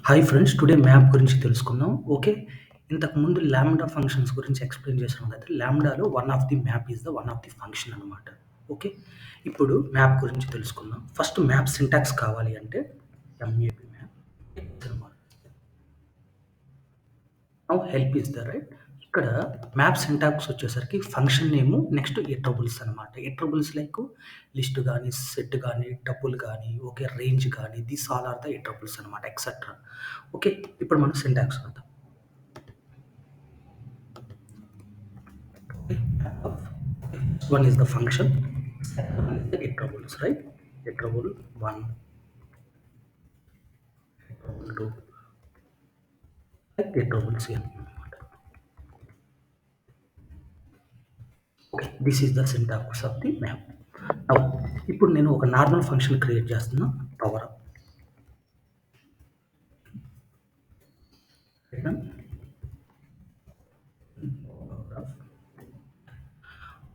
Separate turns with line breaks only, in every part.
Hi friends, today map గురించి తెలుసుకుందాం. Okay. ఇంతకుముందు లాంబ్డా ఫంక్షన్స్ గురించి ఎక్స్‌ప్లెయిన్ చేసాం కదా! లాంబ్డాలో one of the map is the one of the function అనమాట. ఓకే. ఇప్పుడు మ్యాప్ గురించి తెలుసుకుందాం. ఫస్ట్ మ్యాప్ సింటాక్స్ కావాలి అంటే ఎంఏపీ మ్యాప్ అనమాట. Now help is the right. ఇక్కడ మ్యాప్ సింటాక్స్ వచ్చేసరికి ఫంక్షన్ నేము నెక్స్ట్ ఇటరబుల్స్ అనమాట. ఇటరబుల్స్ లైక్ లిస్ట్ గాని, సెట్ గాని, టపుల్ గాని, ఓకే రేంజ్ గాని this all are the iterables అనమాట ఎక్సెట్రా. ఓకే. ఇప్పుడు మనం సింటాక్స్ చూద్దాం. One is the function, second one is the iterables, right? Iterable 1, iterable 2, like iterables here. Okay, this is the syntax of the map. Now, ఇప్పుడు నేను ఒక normal function create చేస్తున్నా power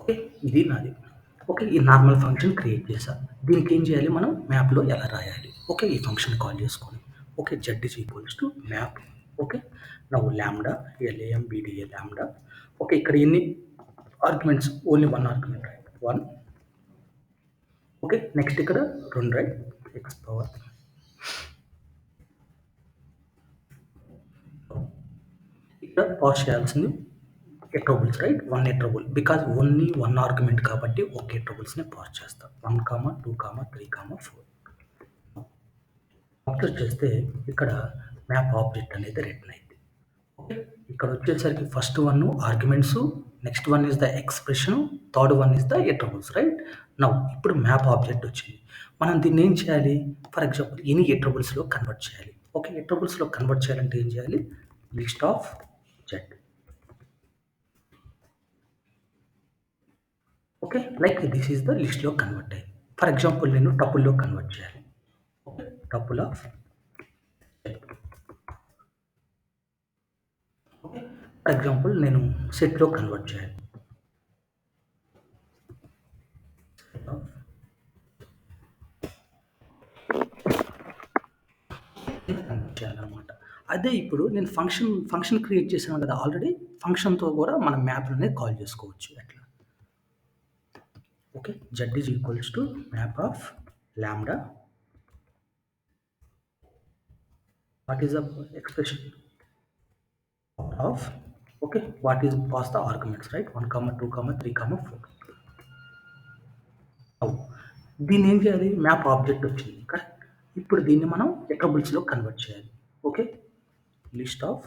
okay. ఇది నాది. Okay. ఈ normal function create చేశా. దీనికి ఏం చేయాలి మనం మ్యాప్‌లో ఎలా రాయాలి? ఓకే. ఈ ఫంక్షన్ కాల్ చేసుకొని. Okay. z is equals to map. Okay. Now lambda lambda lambda. Okay. ఇక్కడ ఎన్ని arguments only 1 argument right. 1. Okay. Next ఇక్కడ 2 రైట్. x పవర్ ఇక్కడ పాస్ చేయాల్సింది iterables right. 1 iterable because only 1 argument కాబట్టి ఒక ఇటరబుల్స్‌ని pass చేస్తా. 1, 2, 3, 4. Observe చేస్తే ఇక్కడ మ్యాప్ ఆబ్జెక్ట్ అనేది రిటర్న్ అయింది. ఓకే. ఇక్కడ వచ్చేసరికి first one arguments, next one is the expression, third one is the iterables right. Now ఇప్పుడు మ్యాప్ ఆబ్జెక్ట్ వచ్చింది. మనం దీన్ని ఏం చేయాలి? ఫర్ ఎగ్జాంపుల్ ఎనీ ఇటరబుల్స్‌లో కన్వర్ట్ చేయాలి. ఓకే. ఇటరబుల్స్‌లో కన్వర్ట్ చేయాలంటే ఏం చేయాలి? List of Z. Okay. Like this is the లిస్ట్‌లో కన్వర్ట్ అయ్యింది. ఫర్ ఎగ్జాంపుల్ నేను టపుల్‌లో కన్వర్ట్ చేయాలి. Okay. Tuple of Z. Okay. For example నేను సెట్‌లో కన్వర్ట్ చేయాలి. కన్వర్ట్ చేయాలనమాట. అదే ఇప్పుడు నేను ఫంక్షన్ క్రియేట్ చేశాను కదా ఆల్రెడీ. ఫంక్షన్‌తో కూడా మనం మ్యాప్ అనేది కాల్ చేసుకోవచ్చు అట్లా. Okay. z is equals to map of lambda. What is the expression of okay. What is pass the arguments right. 1, 2, 3, 4. దీన్ని ఏం చేయాలి? మ్యాప్ ఆబ్జెక్ట్ వచ్చింది కరెక్ట్. ఇప్పుడు దీన్ని మనం ఇటరబుల్స్‌లో కన్వర్ట్ చేయాలి. Okay. List of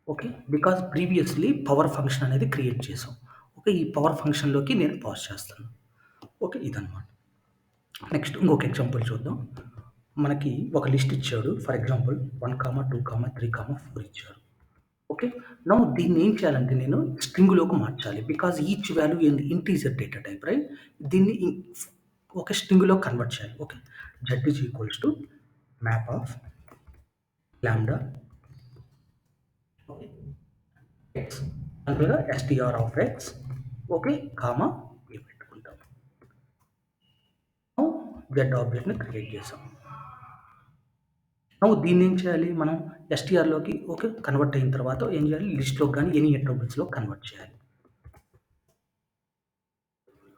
okay. Because previously power function అనేది create చేసాం. ఓకే. ఈ పవర్ ఫంక్షన్‌లోకి నేను పాస్ చేస్తాను. ఓకే. ఇదనమాట. నెక్స్ట్ ఇంకొక ఎగ్జాంపుల్ చూద్దాం. మనకి ఒక లిస్ట్ ఇచ్చాడు. ఫర్ ఎగ్జాంపుల్ 1, 2, 3, 4 ఇచ్చాడు. ఓకే. నౌ దీన్ని ఏం చేయాలంటే నేను స్ట్రింగ్‌లోకి మార్చాలి. Because each value integer data type right. దీన్ని ఒక స్ట్రింగ్‌లో కన్వర్ట్ చేయాలి. Okay. z is equals to map of lambda X అందులో str of X okay comma ఇవి పెట్టుకుంటాం. z ఆబ్జెక్ట్‌ని క్రియేట్ చేసాం. నౌ దీన్ని ఏం చేయాలి మనం ఎస్టీఆర్‌లోకి ఓకే కన్వర్ట్ అయిన తర్వాత ఏం చేయాలి? లిస్ట్‌లోకి గాని ఎనీ అట్రిబ్యూట్స్‌లో కన్వర్ట్ చేయాలి.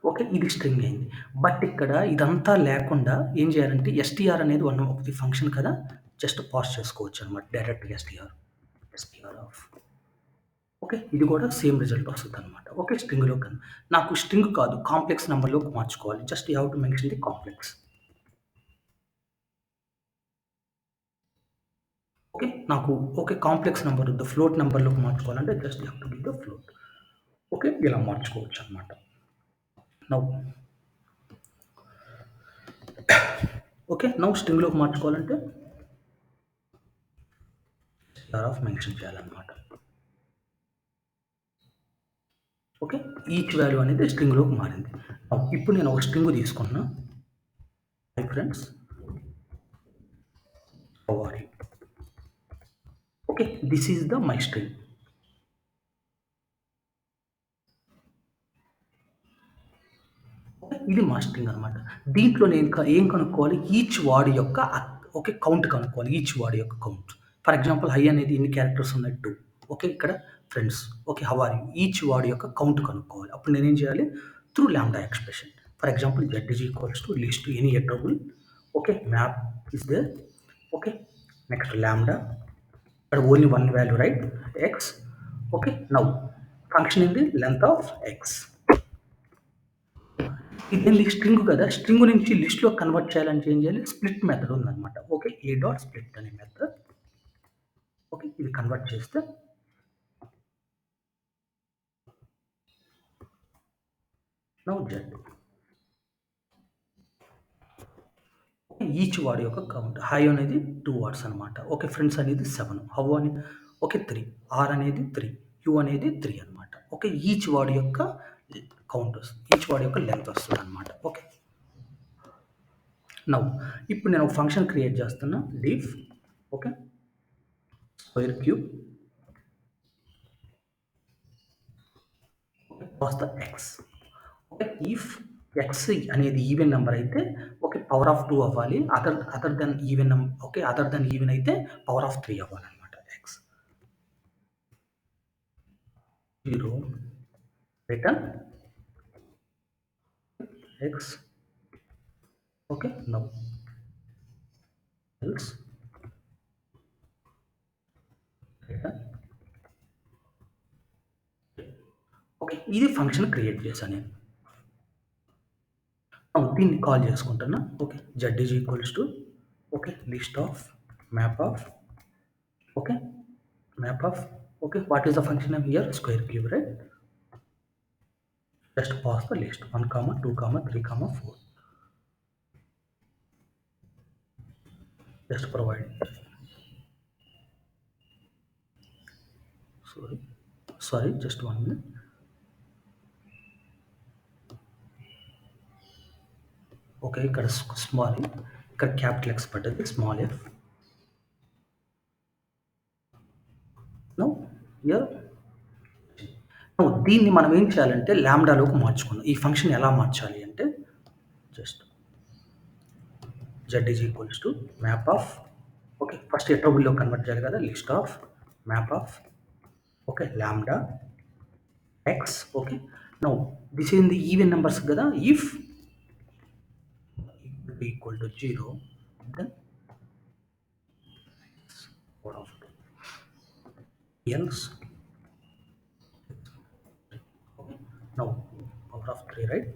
ఓకే. ఇది స్ట్రింగ్ అయింది. బట్ ఇక్కడ ఇదంతా లేకుండా ఏం చేయాలంటే ఎస్టీఆర్ అనేది వన్ ఆఫ్ ది ఫంక్షన్ కదా! జస్ట్ పాస్ చేసుకోవచ్చనమాట డైరెక్ట్‌గా ఎస్టీఆర్ ఆఫ్ ఓకే. ఇది కూడా సేమ్ రిజల్ట్ వస్తదనమాట. ఓకే. స్ట్రింగ్‌లో నాకు స్ట్రింగ్ కాదు కాంప్లెక్స్ నంబర్‌లోకి మార్చుకోవాలి. Just you have to mention the complex. Okay. నాకు ఓకే కాంప్లెక్స్ నంబర్ వద్దు. ఫ్లోట్ నంబర్‌లోకి మార్చుకోవాలంటే just you have to give the float. Okay. ఇలా మార్చుకోవచ్చనమాట. Now okay. నౌ స్ట్రింగ్‌లోకి మార్చుకోవాలంటే స్టార్ ఆఫ్ మెన్షన్ చేయాలనమాట. ఓకే. ఈచ్ వాల్యూ అనేది స్ట్రింగ్‌లోకి మారింది. ఇప్పుడు నేను ఒక స్ట్రింగ్ తీసుకుంటున్నా. Hi friends. How are you? Okay. This is the my string. ఇది మా స్ట్రింగ్ అనమాట. దీంట్లో నేను ఏం కనుక్కోవాలి? ఈచ్ వర్డ్ యొక్క ఓకే. కౌంట్ కనుక్కోవాలి. ఈచ్ వర్డ్ యొక్క కౌంట్. ఫర్ ఎగ్జాంపుల్ హై అనేది ఎన్ని క్యారెక్టర్స్ ఉన్నాయి? 2. ఓకే. ఇక్కడ friends. Okay. How are you? Each word యొక్క కౌంట్ కనుక్కోవాలి. అప్పుడు నేనేం చేయాలి? Through lambda expression. For example z is equals to list any attribute. Okay. Map is there. Okay. Next lambda. ఇక్కడ only one value right? x. Okay. Now function in the length of x. ఇదేంది string కదా! String నుంచి లిస్ట్‌లో convert చేయాలంటే ఏం చేయాలి? Split method ఉందన్నమాట. Okay. A dot split అనే మెథడ్. ఓకే. ఇది కన్వర్ట్ చేస్తే నౌ జెడ్. ఈచ్ వర్డ్ యొక్క కౌంట్. హై అనేది 2 వర్డ్స్ అన్నమాట. ఓకే. ఫ్రెండ్స్ అనేది 7. హౌ అని ఓకే 3. ఆర్ అనేది 3. యూ అనేది 3 అన్నమాట. ఓకే. ఈచ్ వర్డ్ యొక్క కౌంట్ వస్తుంది. ఈచ్ వర్డ్ యొక్క లెంగ్త్ వస్తుందన్నమాట. ఓకే. నౌ ఇప్పుడు నేను ఒక ఫంక్షన్ క్రియేట్ చేస్తున్నా. Def okay. Square cube was the X. Okay. If X అనేది ఈవెన్ నెంబర్ అయితే ఓకే పవర్ ఆఫ్ 2 అవ్వాలి. Other then even okay. Other then even అయితే పవర్ ఆఫ్ 3 అవ్వాలన్నమాట. X 0 return X. Okay. Now else return. Okay. ఇది function create చేశాను నేను. దీన్ని call చేసుకుంటున్నా. Okay. Z is equals to okay list of map of okay map of okay what is the function of here square cube right. Just pass the list 1, 2, 3, 4. Just provide. Sorry, just 1 minute. Okay, ఇక్కడ small ఇక్కడ capital X పడ్డది small F. No here దీన్ని మనం ఏం చేయాలంటే లాంబ్డాలోకి మార్చుకున్నాం. ఈ function ఎలా మార్చాలి అంటే just z is equals to map of okay first ఎట్రబుల్లో కన్వర్ట్ చేయాలి కదా list of map of okay lambda X okay. Now this is the even numbers కదా if equal to 0 then power of 2 else okay. Now power of 3 right.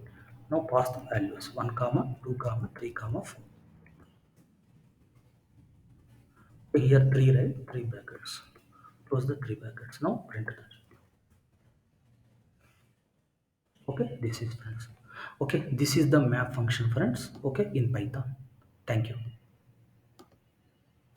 Now pass the values 1 2 3 4. Here 3 right, 3 brackets, close the 3 brackets. Now print it. Okay, this is friends. Okay, this is the map function friends. Okay, in Python. Thank you.